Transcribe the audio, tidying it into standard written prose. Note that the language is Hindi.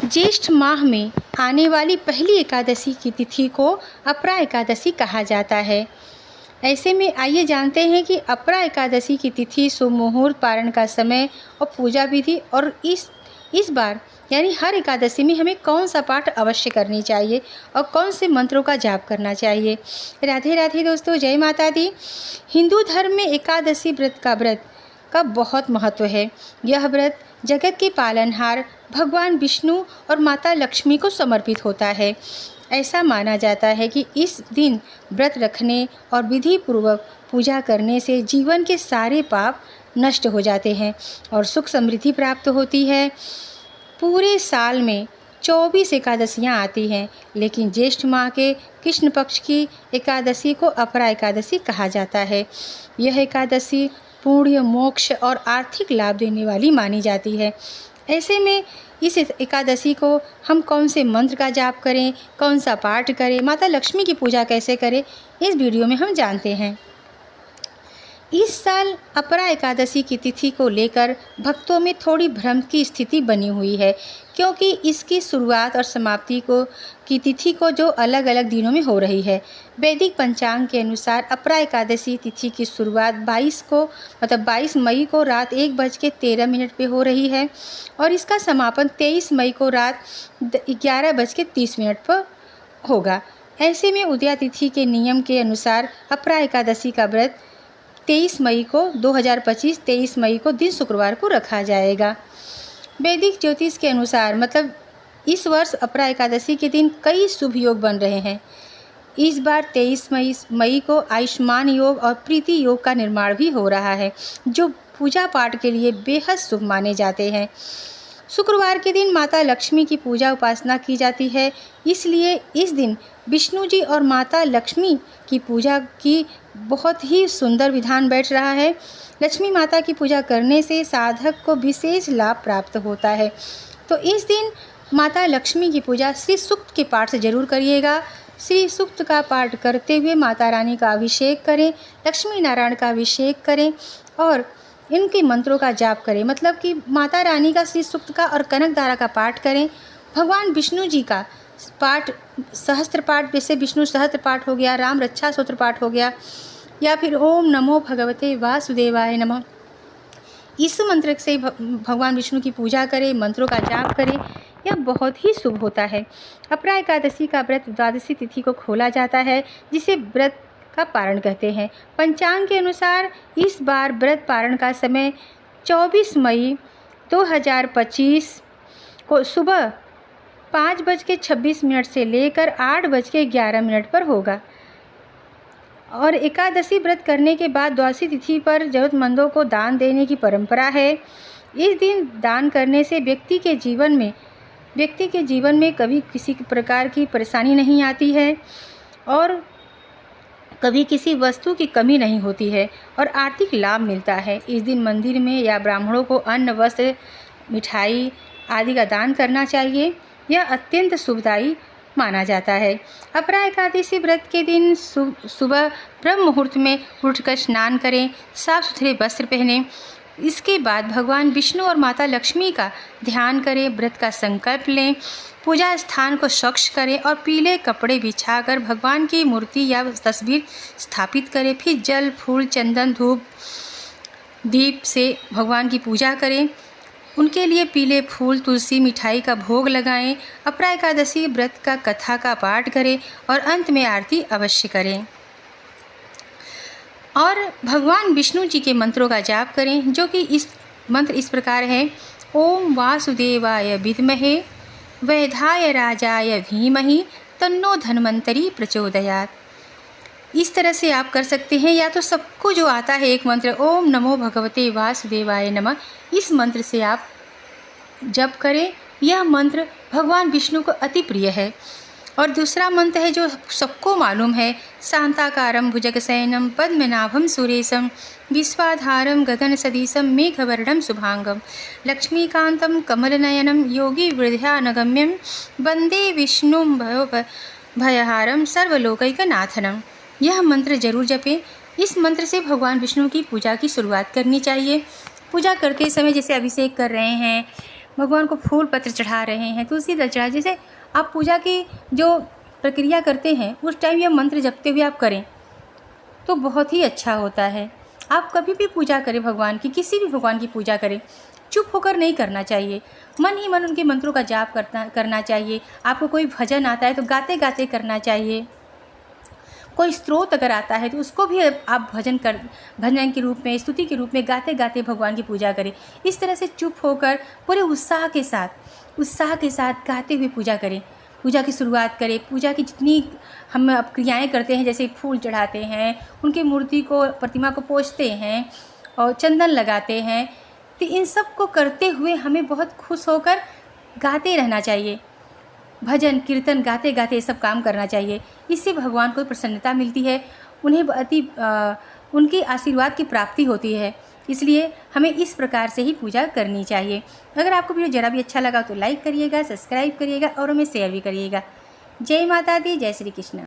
ज्येष्ठ माह में आने वाली पहली एकादशी की तिथि को अपरा एकादशी कहा जाता है। ऐसे में आइए जानते हैं कि अपरा एकादशी की तिथि, शुभ मुहूर्त, पारण का समय और पूजा विधि, और इस बार यानी हर एकादशी में हमें कौन सा पाठ अवश्य करनी चाहिए और कौन से मंत्रों का जाप करना चाहिए। राधे राधे दोस्तों, जय माता दी। हिंदू धर्म में एकादशी व्रत का बहुत महत्व है। यह व्रत जगत के पालनहार भगवान विष्णु और माता लक्ष्मी को समर्पित होता है। ऐसा माना जाता है कि इस दिन व्रत रखने और विधि पूर्वक पूजा करने से जीवन के सारे पाप नष्ट हो जाते हैं और सुख समृद्धि प्राप्त होती है। पूरे साल में 24 एकादशियाँ आती हैं, लेकिन ज्येष्ठ माह के कृष्ण पक्ष की एकादशी को अपरा एकादशी कहा जाता है। यह एकादशी पुण्य, मोक्ष और आर्थिक लाभ देने वाली मानी जाती है। ऐसे में इस एकादशी को हम कौन से मंत्र का जाप करें, कौन सा पाठ करें, माता लक्ष्मी की पूजा कैसे करें, इस वीडियो में हम जानते हैं। इस साल अपरा एकादशी की तिथि को लेकर भक्तों में थोड़ी भ्रम की स्थिति बनी हुई है, क्योंकि इसकी शुरुआत और समाप्ति की तिथि को जो अलग अलग दिनों में हो रही है। वैदिक पंचांग के अनुसार अपरा एकादशी तिथि की शुरुआत 22 मई को रात 1:13 पे हो रही है और इसका समापन 23 मई को रात 11:30 पर होगा। ऐसे में उदया तिथि के नियम के अनुसार अपरा एकादशी का व्रत 23 मई को 23 शुक्रवार को रखा जाएगा। वैदिक ज्योतिष के अनुसार मतलब इस वर्ष अपरा एकादशी के दिन कई शुभ योग बन रहे हैं। इस बार 23 मई को आयुष्मान योग और प्रीति योग का निर्माण भी हो रहा है, जो पूजा पाठ के लिए बेहद शुभ माने जाते हैं। शुक्रवार के दिन माता लक्ष्मी की पूजा उपासना की जाती है, इसलिए इस दिन विष्णु जी और माता लक्ष्मी की पूजा की बहुत ही सुंदर विधान बैठ रहा है। लक्ष्मी माता की पूजा करने से साधक को विशेष लाभ प्राप्त होता है। तो इस दिन माता लक्ष्मी की पूजा श्री सूक्त के पाठ से जरूर करिएगा। श्री सूक्त का पाठ करते हुए माता रानी का अभिषेक करें, लक्ष्मी नारायण का अभिषेक करें और इनके मंत्रों का जाप करें। मतलब कि माता रानी का श्री सूक्त का और कनकधारा का पाठ करें। भगवान विष्णु जी का पाठ, सहस्त्र पाठ, जैसे विष्णु सहस्त्र पाठ हो गया, राम रक्षा स्तोत्र पाठ हो गया, या फिर ओम नमो भगवते वासुदेवाय नमः, इस मंत्र से भगवान विष्णु की पूजा करें, मंत्रों का जाप करें। यह बहुत ही शुभ होता है। अपरा एकादशी का व्रत द्वादशी तिथि को खोला जाता है, जिसे व्रत का पारण कहते हैं। पंचांग के अनुसार इस बार व्रत पारण का समय 24 मई 2025 को सुबह 5:26 से लेकर 8:11 पर होगा और एकादशी व्रत करने के बाद द्वादशी तिथि पर जरूरतमंदों को दान देने की परंपरा है। इस दिन दान करने से व्यक्ति के जीवन में कभी किसी प्रकार की परेशानी नहीं आती है और कभी किसी वस्तु की कमी नहीं होती है और आर्थिक लाभ मिलता है। इस दिन मंदिर में या ब्राह्मणों को अन्न, वस्त्र, मिठाई आदि का दान करना चाहिए। यह अत्यंत शुभदायी माना जाता है। अपरा एकादशी व्रत के दिन सुबह ब्रह्म मुहूर्त में उठकर स्नान करें, साफ सुथरे वस्त्र पहनें। इसके बाद भगवान विष्णु और माता लक्ष्मी का ध्यान करें, व्रत का संकल्प लें, पूजा स्थान को स्वच्छ करें और पीले कपड़े बिछाकर भगवान की मूर्ति या तस्वीर स्थापित करें। फिर जल, फूल, चंदन, धूप, दीप से भगवान की पूजा करें। उनके लिए पीले फूल, तुलसी, मिठाई का भोग लगाएं। अपरा एकादशी व्रत का कथा का पाठ करें और अंत में आरती अवश्य करें और भगवान विष्णु जी के मंत्रों का जाप करें, जो कि इस मंत्र इस प्रकार है। ओम वासुदेवाय विद्महे वैधाय राजाय धीमहि तन्नो धन्वंतरि प्रचोदयात्। इस तरह से आप कर सकते हैं, या तो सबको जो आता है एक मंत्र ओम नमो भगवते वासुदेवाय नमः, इस मंत्र से आप जप करें। यह मंत्र भगवान विष्णु को अति प्रिय है। और दूसरा मंत्र है जो सबको मालूम है, शांताकारं भुजगशयनं पद्मनाभं सुरेशं विश्वाधारं गगनसदृशं मेघवर्णं शुभांगं लक्ष्मीकान्तं कमलनयनं योगी वृद्धानगम्यं वंदे विष्णुं भयहारं सर्वलोकैकनाथनं। यह मंत्र जरूर जपें। इस मंत्र से भगवान विष्णु की पूजा की शुरुआत करनी चाहिए। पूजा करते समय जैसे अभिषेक कर रहे हैं, भगवान को फूल पत्र चढ़ा रहे हैं, तुलसी दल चढ़ा, जैसे आप पूजा की जो प्रक्रिया करते हैं उस टाइम यह मंत्र जपते हुए आप करें तो बहुत ही अच्छा होता है। आप कभी भी पूजा करें भगवान की, किसी भी भगवान की पूजा करें, चुप होकर नहीं करना चाहिए, मन ही मन उनके मंत्रों का जाप करना चाहिए। आपको कोई भजन आता है तो गाते गाते करना चाहिए। कोई स्त्रोत अगर आता है तो उसको भी आप भजन के रूप में, स्तुति के रूप में गाते गाते भगवान की पूजा करें। इस तरह से चुप होकर पूरे उत्साह के साथ गाते हुए पूजा करें। पूजा की शुरुआत करें। पूजा की जितनी हम अब क्रियाएँ करते हैं, जैसे फूल चढ़ाते हैं, उनकी मूर्ति को, प्रतिमा को पोंछते हैं और चंदन लगाते हैं, तो इन सब को करते हुए हमें बहुत खुश होकर गाते रहना चाहिए। भजन कीर्तन गाते गाते ये सब काम करना चाहिए। इससे भगवान को प्रसन्नता मिलती है, उनके आशीर्वाद की प्राप्ति होती है। इसलिए हमें इस प्रकार से ही पूजा करनी चाहिए। अगर आपको वीडियो ज़रा भी अच्छा लगा तो लाइक करिएगा, सब्सक्राइब करिएगा और हमें शेयर भी करिएगा। जय माता दी, जय श्री कृष्ण।